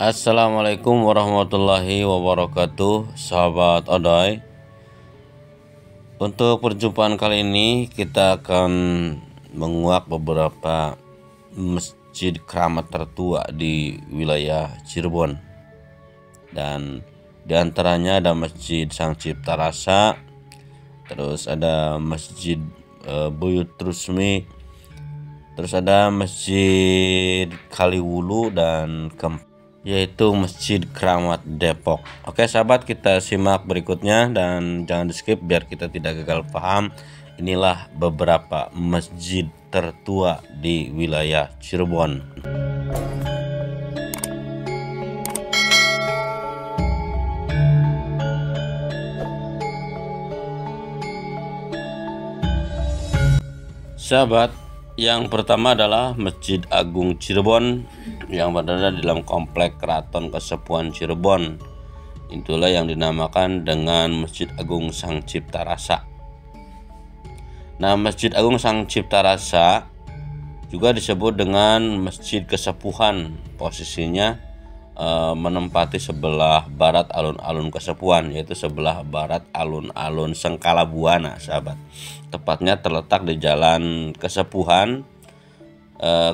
Assalamualaikum warahmatullahi wabarakatuh, sahabat Odoy. Untuk perjumpaan kali ini kita akan menguak beberapa masjid keramat tertua di wilayah Cirebon. Dan diantaranya ada Masjid Sang Cipta Rasa, terus ada Masjid Buyut Trusmi, terus ada Masjid Kaliwulu, dan yaitu Masjid Keramat Depok. Oke sahabat, kita simak berikutnya dan jangan di skip biar kita tidak gagal paham. Inilah beberapa masjid tertua di wilayah Cirebon. Sahabat, yang pertama adalah Masjid Agung Cirebon yang berada di dalam komplek Keraton Kasepuhan Cirebon. Itulah yang dinamakan dengan Masjid Agung Sang Cipta Rasa. Nah, Masjid Agung Sang Cipta Rasa juga disebut dengan Masjid Kesepuhan. Posisinya menempati sebelah barat alun-alun Kesepuhan, yaitu sebelah barat alun-alun Sengkala Buana, sahabat. Tepatnya terletak di Jalan Kesepuhan,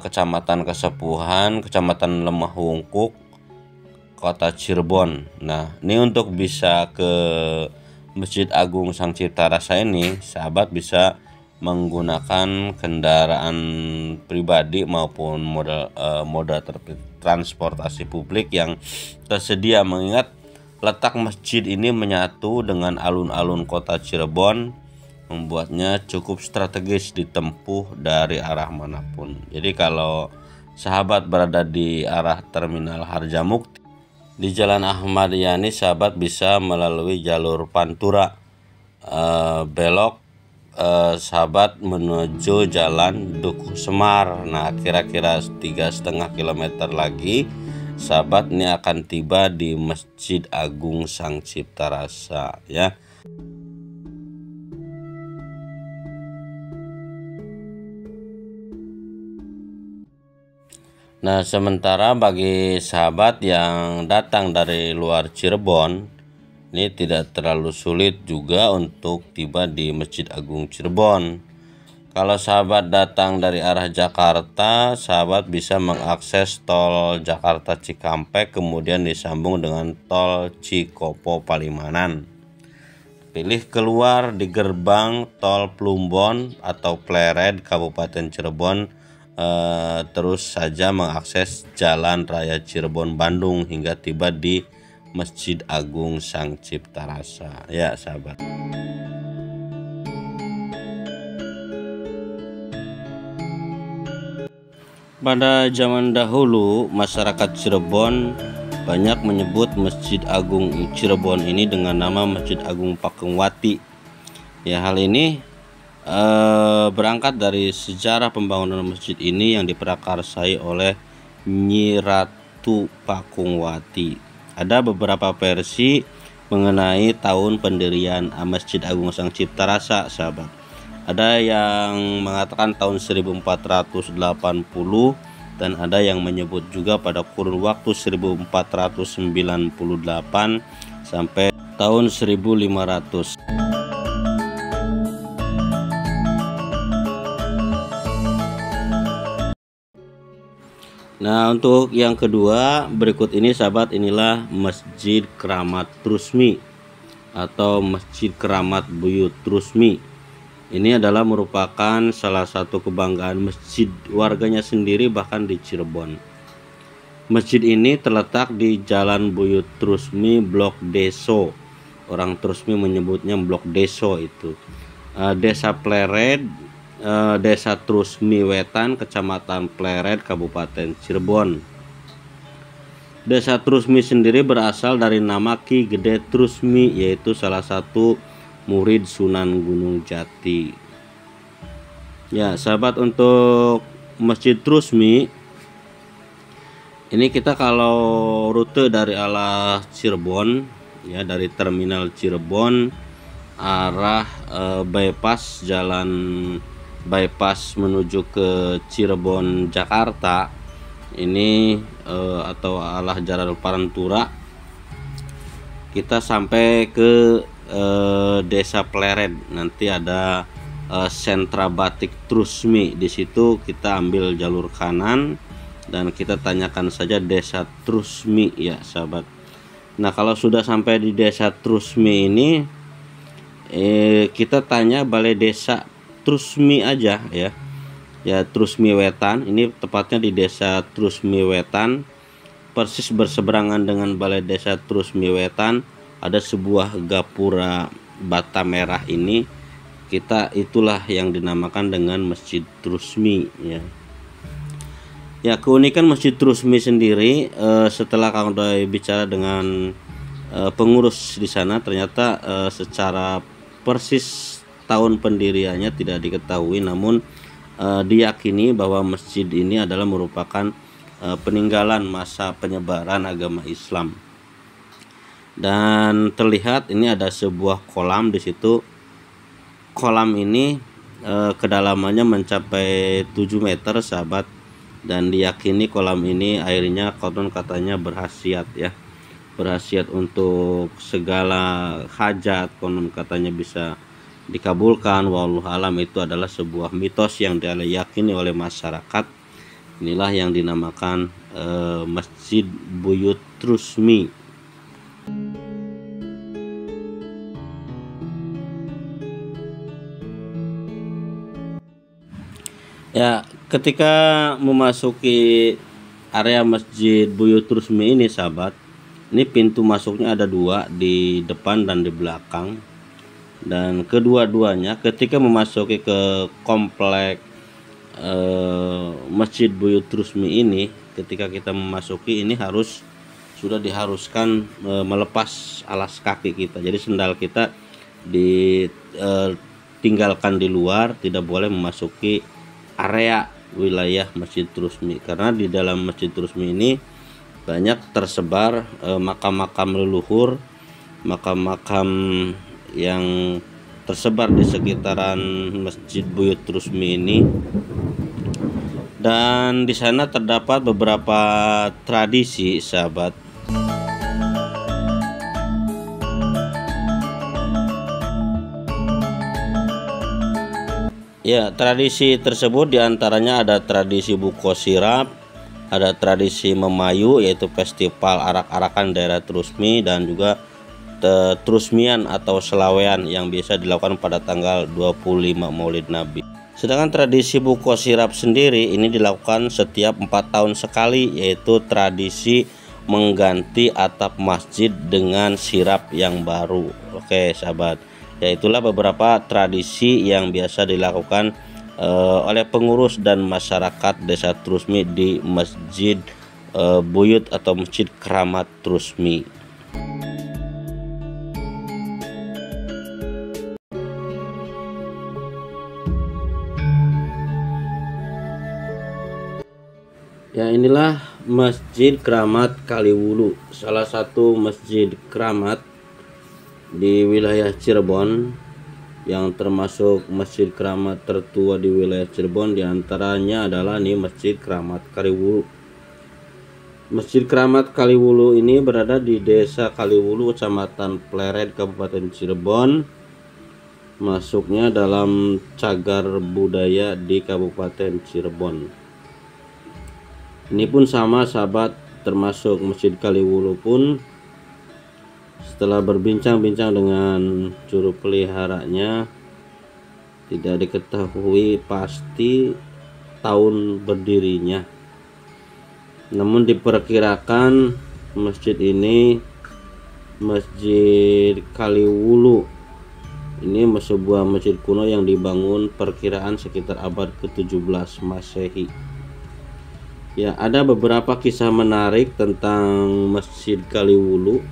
Kecamatan Kesepuhan, Kecamatan Lemah Wungkuk, Kota Cirebon. Nah, ini untuk bisa ke Masjid Agung Sang Cipta Rasa ini, sahabat bisa menggunakan kendaraan pribadi maupun moda transportasi publik yang tersedia, mengingat letak masjid ini menyatu dengan alun-alun kota Cirebon, membuatnya cukup strategis ditempuh dari arah manapun. Jadi kalau sahabat berada di arah Terminal Harjamukti di Jalan Ahmad Yani, sahabat bisa melalui jalur Pantura, belok sahabat menuju Jalan Dukuh Semar. Nah, kira-kira 3,5 km lagi sahabat ini akan tiba di Masjid Agung Sang Cipta Rasa, ya. Nah, sementara bagi sahabat yang datang dari luar Cirebon, ini tidak terlalu sulit juga untuk tiba di Masjid Agung Cirebon. Kalau sahabat datang dari arah Jakarta, sahabat bisa mengakses tol Jakarta Cikampek, kemudian disambung dengan tol Cikopo Palimanan. Pilih keluar di gerbang tol Plumbon atau Pleret Kabupaten Cirebon, terus saja mengakses Jalan Raya Cirebon Bandung hingga tiba di Masjid Agung Sang Cipta Rasa, ya sahabat. Pada zaman dahulu masyarakat Cirebon banyak menyebut Masjid Agung Cirebon ini dengan nama Masjid Agung Pakungwati. Ya, hal ini berangkat dari sejarah pembangunan masjid ini yang diprakarsai oleh Nyi Ratu Pakungwati. Ada beberapa versi mengenai tahun pendirian Masjid Agung Sang Cipta Rasa, sahabat. Ada yang mengatakan tahun 1480 dan ada yang menyebut juga pada kurun waktu 1498 sampai tahun 1500. Nah, untuk yang kedua berikut ini sahabat, inilah Masjid Keramat Trusmi atau Masjid Keramat Buyut Trusmi. Ini adalah merupakan salah satu kebanggaan masjid warganya sendiri bahkan di Cirebon. Masjid ini terletak di Jalan Buyut Trusmi, Blok Deso. Orang Trusmi menyebutnya Blok Deso itu. Desa Pleret, Desa Trusmi Wetan, Kecamatan Pleret, Kabupaten Cirebon. Desa Trusmi sendiri berasal dari nama Ki Gede Trusmi, yaitu salah satu murid Sunan Gunung Jati. Ya, sahabat, untuk Masjid Trusmi ini kita kalau rute dari arah Cirebon, ya, dari Terminal Cirebon arah bypass jalan bypass menuju ke Cirebon Jakarta, ini atau Alah Jaral Parantura, kita sampai ke Desa Pleret. Nanti ada sentra batik Trusmi. Di situ kita ambil jalur kanan dan kita tanyakan saja Desa Trusmi ya sahabat. Nah, kalau sudah sampai di Desa Trusmi ini, kita tanya Balai Desa Trusmi aja ya. Ya, Trusmi Wetan. Ini tepatnya di Desa Trusmi Wetan, persis berseberangan dengan Balai Desa Trusmi Wetan ada sebuah gapura bata merah. Ini itulah yang dinamakan dengan Masjid Trusmi ya. Ya, keunikan Masjid Trusmi sendiri, setelah Kang Doy bicara dengan pengurus di sana, ternyata secara persis tahun pendiriannya tidak diketahui, namun diyakini bahwa masjid ini adalah merupakan peninggalan masa penyebaran agama Islam. Dan terlihat ini ada sebuah kolam di situ. Kolam ini kedalamannya mencapai 7 meter sahabat, dan diyakini kolam ini airnya konon katanya berkhasiat ya, berkhasiat untuk segala hajat, konon katanya bisa dikabulkan. Wallahu alam, itu adalah sebuah mitos yang diyakini oleh masyarakat. Inilah yang dinamakan Masjid Buyut Trusmi. Ya, ketika memasuki area Masjid Buyut Trusmi ini sahabat, ini pintu masuknya ada 2, di depan dan di belakang. Dan kedua-duanya ketika memasuki ke komplek Masjid Buyut Trusmi ini, ketika kita memasuki ini sudah diharuskan melepas alas kaki kita. Jadi sendal kita ditinggalkan di luar, tidak boleh memasuki area wilayah Masjid Trusmi, karena di dalam Masjid Trusmi ini banyak tersebar makam-makam leluhur, makam-makam yang tersebar di sekitaran Masjid Buyut Trusmi ini. Dan di sana terdapat beberapa tradisi sahabat. Ya, tradisi tersebut diantaranya ada tradisi buko sirap, ada tradisi memayu yaitu festival arak-arakan daerah Trusmi, dan juga Trusmian atau selawean yang biasa dilakukan pada tanggal 25 Maulid Nabi. Sedangkan tradisi buko sirap sendiri ini dilakukan setiap 4 tahun sekali, yaitu tradisi mengganti atap masjid dengan sirap yang baru. Oke sahabat, ya itulah beberapa tradisi yang biasa dilakukan oleh pengurus dan masyarakat Desa Trusmi di Masjid Buyut atau Masjid Keramat Trusmi. Ya, inilah Masjid Keramat Kaliwulu, salah satu masjid keramat di wilayah Cirebon, yang termasuk masjid keramat tertua di wilayah Cirebon. Diantaranya adalah nih Masjid Keramat Kaliwulu. Masjid Keramat Kaliwulu ini berada di Desa Kaliwulu, Kecamatan Pleret, Kabupaten Cirebon. Masuknya dalam cagar budaya di Kabupaten Cirebon. Ini pun sama sahabat, termasuk Masjid Kaliwulu pun setelah berbincang-bincang dengan juru peliharanya, tidak diketahui pasti tahun berdirinya. Namun diperkirakan masjid ini, Masjid Kaliwulu ini sebuah masjid kuno yang dibangun perkiraan sekitar abad ke-17 Masehi. Ya, ada beberapa kisah menarik tentang Masjid Kaliwulu.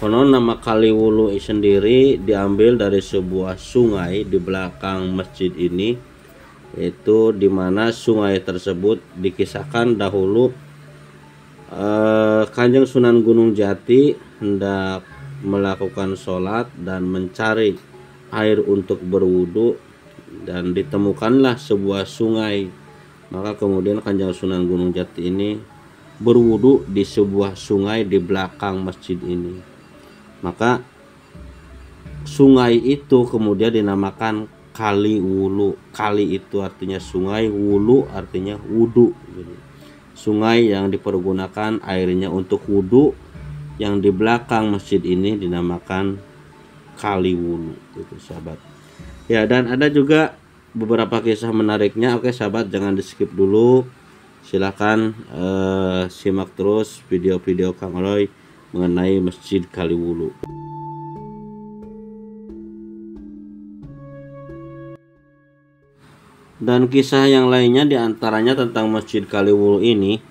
Konon nama Kaliwulu sendiri diambil dari sebuah sungai di belakang masjid ini, yaitu dimana sungai tersebut dikisahkan dahulu Kanjeng Sunan Gunung Jati hendak melakukan sholat dan mencari air untuk berwudu, dan ditemukanlah sebuah sungai Maka kemudian Kanjeng Sunan Gunung Jati ini berwudu di sebuah sungai di belakang masjid ini. Maka sungai itu kemudian dinamakan Kali Wulu. Kali itu artinya sungai, wulu artinya wudu. Jadi, sungai yang dipergunakan airnya untuk wudu yang di belakang masjid ini dinamakan Kali Wulu, itu sahabat. Ya, dan ada juga beberapa kisah menariknya. Oke sahabat, jangan di skip dulu, silahkan simak terus video-video Kang Aloy mengenai Masjid Kali Wulu. Dan kisah yang lainnya diantaranya tentang Masjid Kali Wulu ini,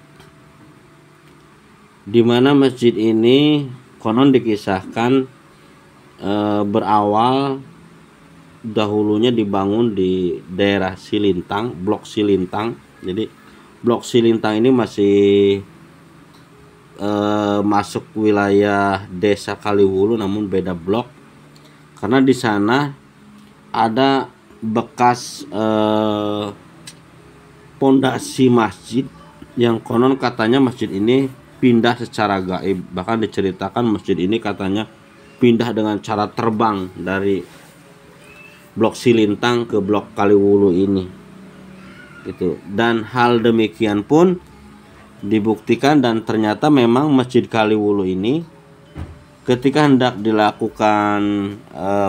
dimana masjid ini konon dikisahkan berawal dahulunya dibangun di daerah Silintang, blok Silintang. Jadi blok Silintang ini masih masuk wilayah desa Kali Wulu, namun beda blok, karena di sana ada bekas pondasi masjid yang konon katanya masjid ini pindah secara gaib. Bahkan diceritakan masjid ini katanya pindah dengan cara terbang dari blok Silintang ke blok Kali Wulu ini gitu. Dan hal demikian pun dibuktikan, dan ternyata memang Masjid Kali Wulu ini ketika hendak dilakukan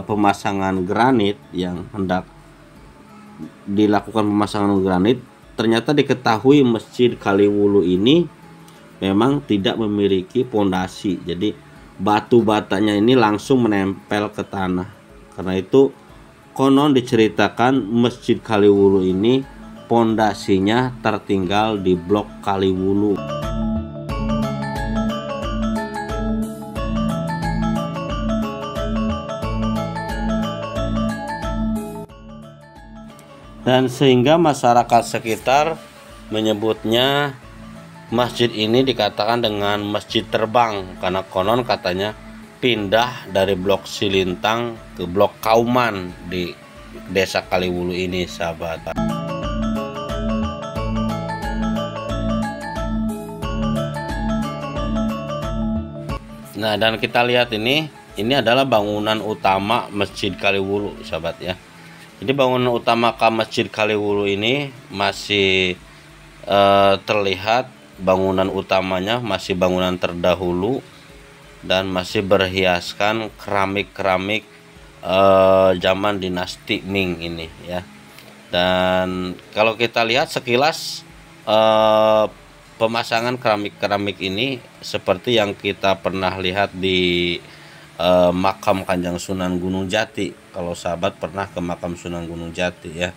pemasangan granit, ternyata diketahui Masjid Kali Wulu ini memang tidak memiliki pondasi. Jadi batu batanya ini langsung menempel ke tanah. Karena itu konon diceritakan Masjid Kali Wulu ini pondasinya tertinggal di blok Kali Wulu. Dan sehingga masyarakat sekitar menyebutnya masjid ini dikatakan dengan masjid terbang, karena konon katanya pindah dari blok Silintang ke blok Kauman di desa Kali Wulu ini, sahabat. Nah, dan kita lihat ini adalah bangunan utama Masjid Kali Wulu, sahabat ya. Jadi bangunan utama ke Masjid Kali Wulu ini masih terlihat bangunan utamanya masih bangunan terdahulu dan masih berhiaskan keramik-keramik zaman dinasti Ming ini ya. Dan kalau kita lihat sekilas pemasangan keramik-keramik ini seperti yang kita pernah lihat di makam Kanjeng Sunan Gunung Jati. Kalau sahabat pernah ke makam Sunan Gunung Jati ya.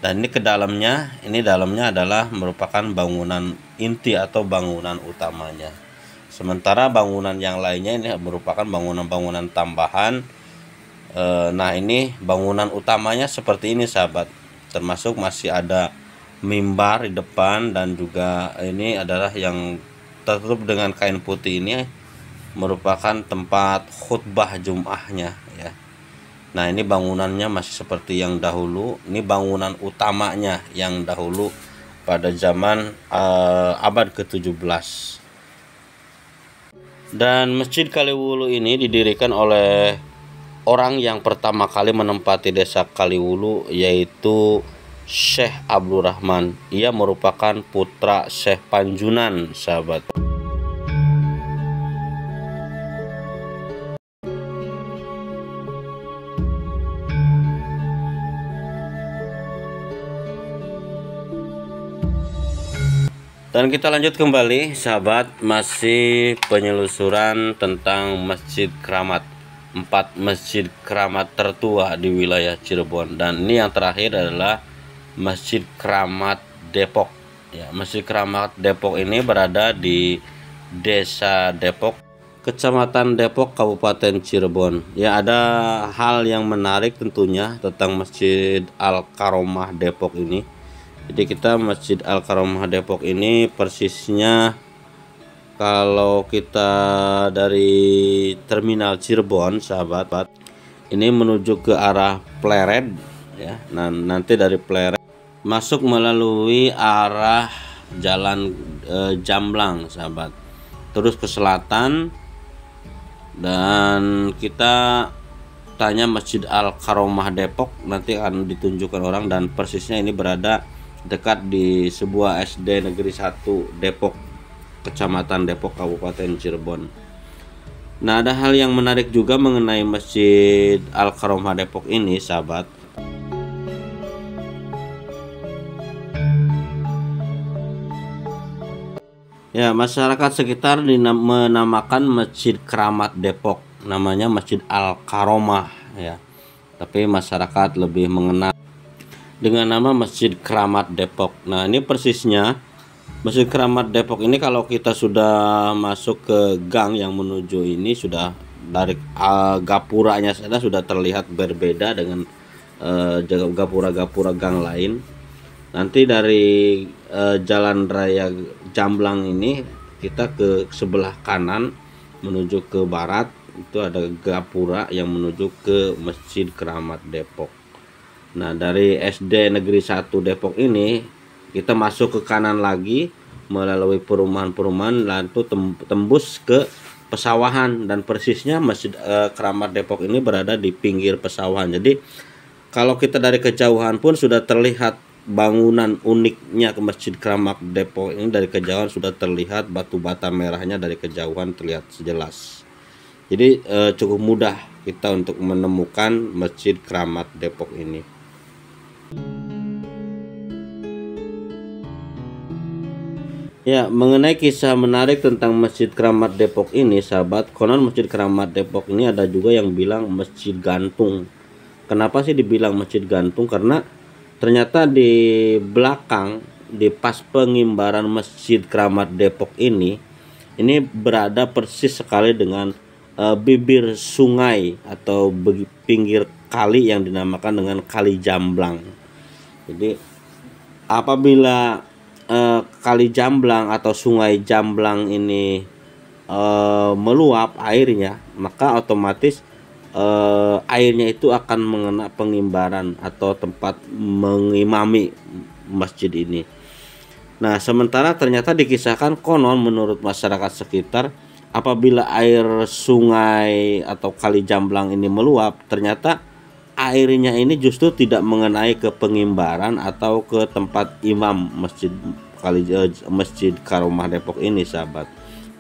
Dan ini dalamnya adalah merupakan bangunan inti atau bangunan utamanya. Sementara bangunan yang lainnya ini merupakan bangunan-bangunan tambahan. Nah, ini bangunan utamanya seperti ini, sahabat. Termasuk masih ada mimbar di depan, dan juga ini adalah yang tertutup dengan kain putih ini merupakan tempat khutbah Jum'ahnya ya. Nah, ini bangunannya masih seperti yang dahulu. Ini bangunan utamanya yang dahulu pada zaman abad ke-17. Dan Masjid Kali Wulu ini didirikan oleh orang yang pertama kali menempati desa Kali Wulu, yaitu Syekh Abdul Rahman. Ia merupakan putra Syekh Panjunan, sahabat. Dan kita lanjut kembali, sahabat, masih penyelusuran tentang Masjid Keramat. 4 masjid keramat tertua di wilayah Cirebon. Dan ini yang terakhir adalah Masjid Keramat Depok ya. Masjid Keramat Depok ini berada di Desa Depok, Kecamatan Depok, Kabupaten Cirebon. Ya, ada hal yang menarik tentunya tentang Masjid Al-Karomah Depok ini. Jadi Masjid Al-Karomah Depok ini persisnya kalau kita dari terminal Cirebon, sahabat, ini menuju ke arah Pleret ya. Nah, nanti dari Pleret masuk melalui arah jalan Jamblang sahabat, terus ke selatan, dan kita tanya Masjid Al-Karomah Depok, nanti akan ditunjukkan orang, dan persisnya ini berada dekat di sebuah SD Negeri 1 Depok, Kecamatan Depok, Kabupaten Cirebon. Nah, ada hal yang menarik juga mengenai Masjid Al-Karomah Depok ini sahabat. Ya, masyarakat sekitar menamakan Masjid Keramat Depok, namanya Masjid Al-Karomah ya. Tapi masyarakat lebih mengenal dengan nama Masjid Keramat Depok. Nah, ini persisnya Masjid Keramat Depok ini kalau kita sudah masuk ke gang yang menuju ini, sudah dari gapuranya saja sudah terlihat berbeda dengan gapura-gapura gang lain. Nanti dari jalan raya Jamblang ini kita ke sebelah kanan menuju ke barat, itu ada gapura yang menuju ke Masjid Keramat Depok. Nah, dari SD Negeri 1 Depok ini kita masuk ke kanan lagi melalui perumahan-perumahan, lalu tembus ke pesawahan, dan persisnya Masjid Keramat Depok ini berada di pinggir pesawahan. Jadi kalau kita dari kejauhan pun sudah terlihat bangunan uniknya ke Masjid Keramat Depok ini. Dari kejauhan sudah terlihat batu bata merahnya, dari kejauhan terlihat jelas. Jadi cukup mudah kita untuk menemukan Masjid Keramat Depok ini. Ya, mengenai kisah menarik tentang Masjid Keramat Depok ini sahabat, konon Masjid Keramat Depok ini ada juga yang bilang masjid gantung. Kenapa sih dibilang masjid gantung? Karena ternyata di belakang, di pas pengimbaran Masjid Keramat Depok ini berada persis sekali dengan bibir sungai atau pinggir kali yang dinamakan dengan Kali Jamblang. Jadi apabila Kali Jamblang atau Sungai Jamblang ini meluap airnya, maka otomatis airnya itu akan mengena pengimbaran atau tempat mengimami masjid ini. Nah, sementara ternyata dikisahkan konon menurut masyarakat sekitar, apabila air sungai atau Kali Jamblang ini meluap, ternyata airnya ini justru tidak mengenai ke pengimbaran atau ke tempat imam Masjid Karomah Depok ini sahabat.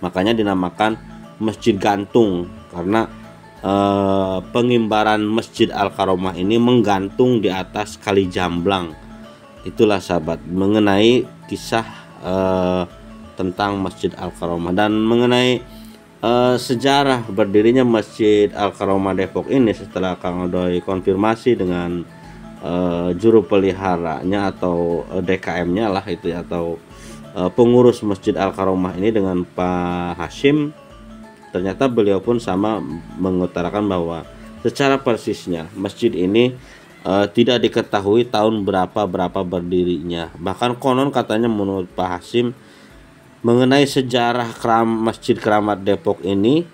Makanya dinamakan masjid gantung, karena pengimbaran Masjid Al-Karomah ini menggantung di atas Kali Jamblang. Itulah sahabat mengenai kisah tentang Masjid Al-Karomah. Dan mengenai sejarah berdirinya Masjid Al-Karomah Depok ini, setelah Kang Odoy konfirmasi dengan juru peliharanya atau DKM-nya lah itu, atau pengurus Masjid Al-Karomah ini dengan Pak Hashim, ternyata beliau pun sama mengutarakan bahwa secara persisnya masjid ini tidak diketahui tahun berapa berdirinya. Bahkan konon katanya menurut Pak Hashim, mengenai sejarah Masjid Keramat Depok ini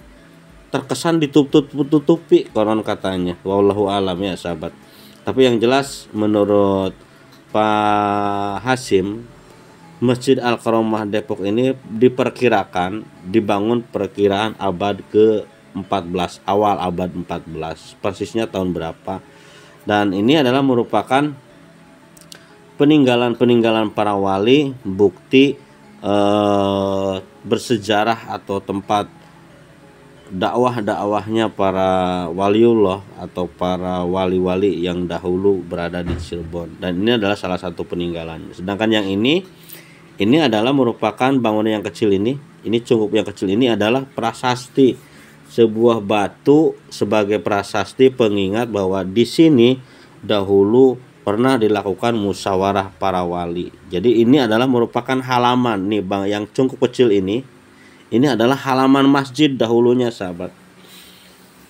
terkesan ditutup-tutupi konon katanya. Wallahu alam ya sahabat. Tapi yang jelas menurut Pak Hashim, Masjid Al-Karomah Depok ini diperkirakan dibangun perkiraan abad ke-14, awal abad 14. Persisnya tahun berapa? Dan ini adalah merupakan peninggalan para wali, bukti bersejarah atau tempat dakwahnya para waliullah atau para wali-wali yang dahulu berada di Cirebon. Dan ini adalah salah satu peninggalannya. Sedangkan yang ini adalah merupakan bangunan yang kecil ini cungkup yang kecil ini adalah prasasti, sebuah batu sebagai prasasti pengingat bahwa di sini dahulu pernah dilakukan musyawarah para wali. Jadi ini adalah merupakan halaman nih bang, yang cungkup kecil ini adalah halaman masjid dahulunya sahabat.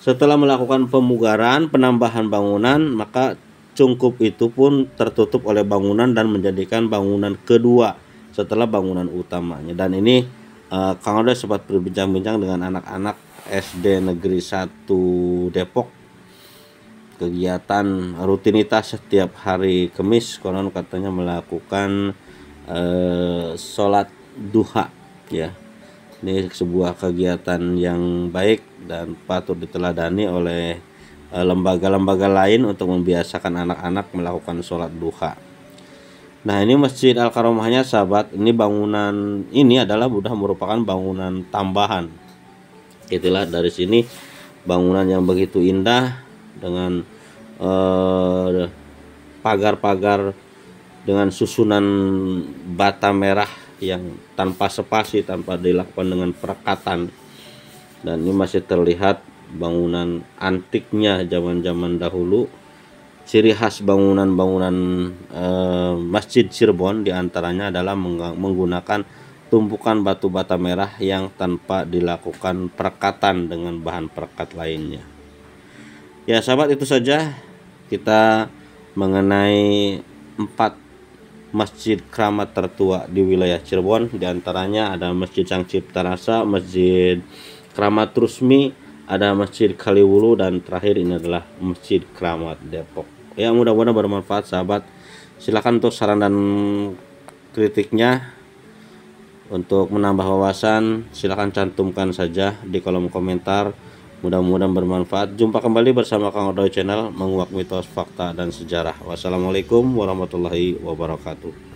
Setelah melakukan pemugaran, penambahan bangunan, maka cungkup itu pun tertutup oleh bangunan dan menjadikan bangunan kedua setelah bangunan utamanya. Dan ini Kang Odoy sempat berbincang-bincang dengan anak-anak SD Negeri 1 Depok kegiatan rutinitas setiap hari Kamis, konon katanya melakukan sholat duha ya. Ini sebuah kegiatan yang baik dan patut diteladani oleh lembaga-lembaga lain untuk membiasakan anak-anak melakukan sholat duha. Nah, ini Masjid Al-Karomahnya sahabat, ini bangunan ini adalah sudah merupakan bangunan tambahan. Itulah dari sini bangunan yang begitu indah dengan pagar-pagar dengan susunan bata merah yang tanpa spasi, tanpa dilakukan dengan perekatan. Dan ini masih terlihat bangunan antiknya zaman-zaman dahulu. Ciri khas bangunan-bangunan Masjid Cirebon diantaranya adalah menggunakan tumpukan batu bata merah yang tanpa dilakukan perekatan dengan bahan perekat lainnya. Ya sahabat, itu saja kita mengenai 4 masjid keramat tertua di wilayah Cirebon. Diantaranya ada Masjid Sang Cipta Rasa, Masjid Keramat Rusmi, ada Masjid Kaliwulu, dan terakhir ini adalah Masjid Keramat Depok. Ya, mudah-mudahan bermanfaat sahabat. Silakan untuk saran dan kritiknya, untuk menambah wawasan silakan cantumkan saja di kolom komentar. Mudah-mudahan bermanfaat. Jumpa kembali bersama Kang Odoy Channel, menguak mitos, fakta, dan sejarah. Wassalamualaikum warahmatullahi wabarakatuh.